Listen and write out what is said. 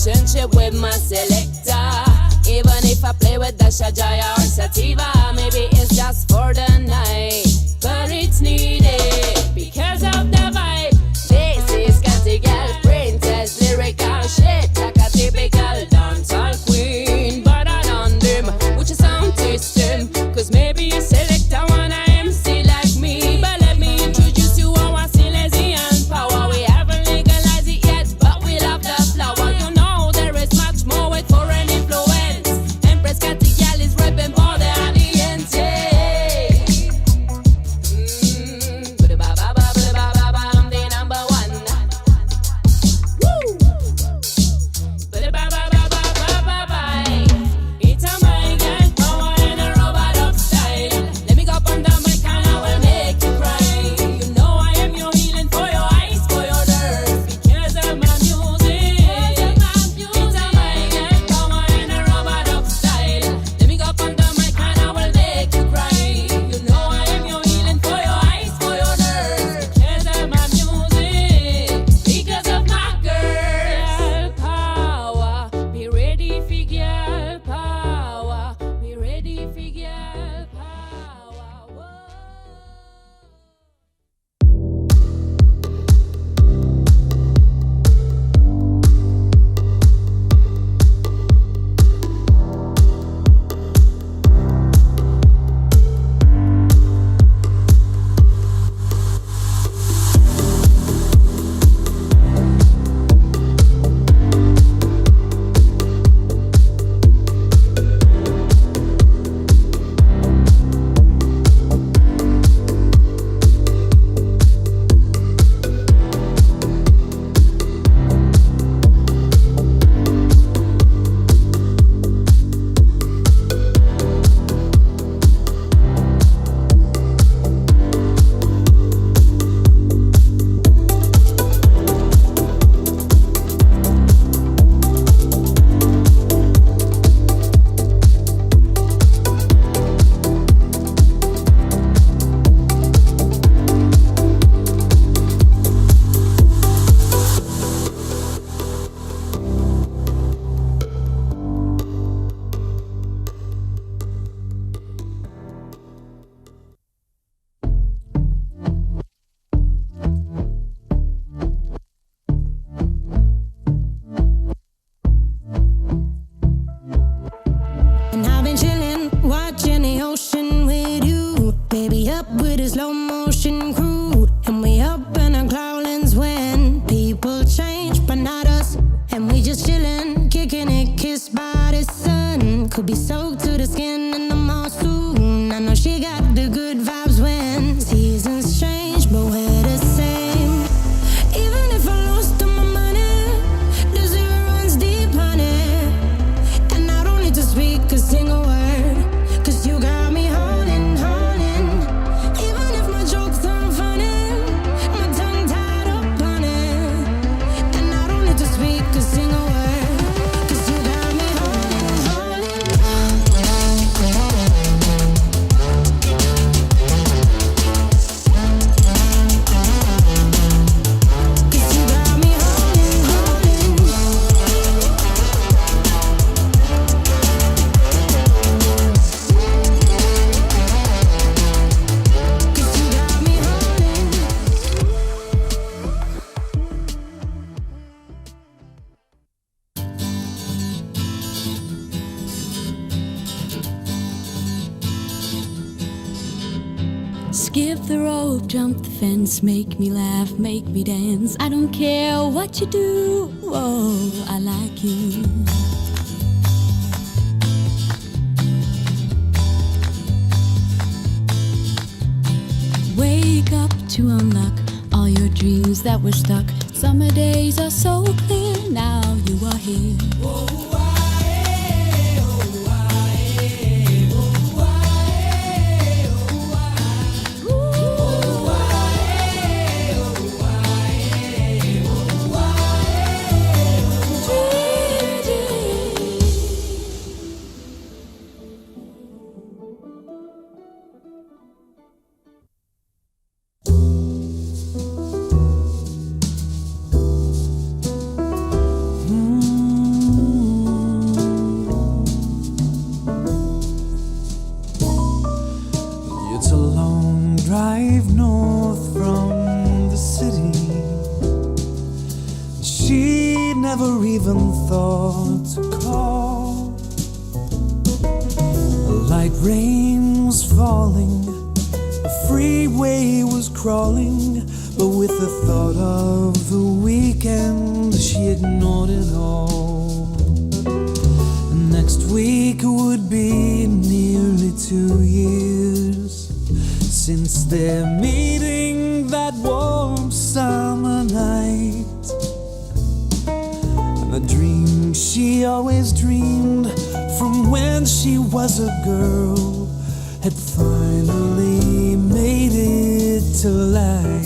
relationship with my selector. Even if I play with the Shajaya or Sativa, maybe it's just for the night, but it's needed because of the vibe. This is Catty Girl Princess, lyrical shit like a typical dancehall queen. But I done them with your sound system, cause maybe you select a one MC like me. But let me introduce you our Silesian power. We haven't legalized it yet, but we love the flower. You know there is much more with foreign influence. Empress Catty Girl is repping for the audience, yeah. I'm the number one. Woo! It's a mic and power and a robot of style. Let me go up on the mic and I will make you cry. You know I am your healing for your eyes, for your nerves, because of my music. It's a mic and power and a robot of style. Let me go up on the mic and I will make you cry. You know I am your healing for your eyes, for your nerves, because of my music, because of my girl power. Be ready for girl power. Be ready for girl power. Whoa. And I've been chillin', watching the ocean with you. Baby up with a slow motion crew. And we up in our cloudlands when people change, but not us. And we just chillin', kicking it, kissed by the sun. Could be soaked to the skin in the monsoon. I know she got the good vibes when seasons change, but we're the same. Even if I lost all my money, the zero runs deep, honey. And I don't need to speak a single word, cause you got me holding, holding. Even if my jokes aren't funny, my tongue tied up on it. And I don't need to speak a single word, cause you got me holding, holding. Cause you got me holding, holding. Cause you got me holding. Skip the rope, jump the fence, make me laugh, make me dance. I don't care what you do, oh, I like you. Wake up to unlock all your dreams that were stuck. Summer days are so clear, now you are here. even thought to call. Like rain was falling, the freeway was crawling, but with the thought of the weekend, she ignored it all. Next week would be nearly 2 years since their meeting that warm summer night. And the dream she always dreamed from when she was a girl had finally made it to life.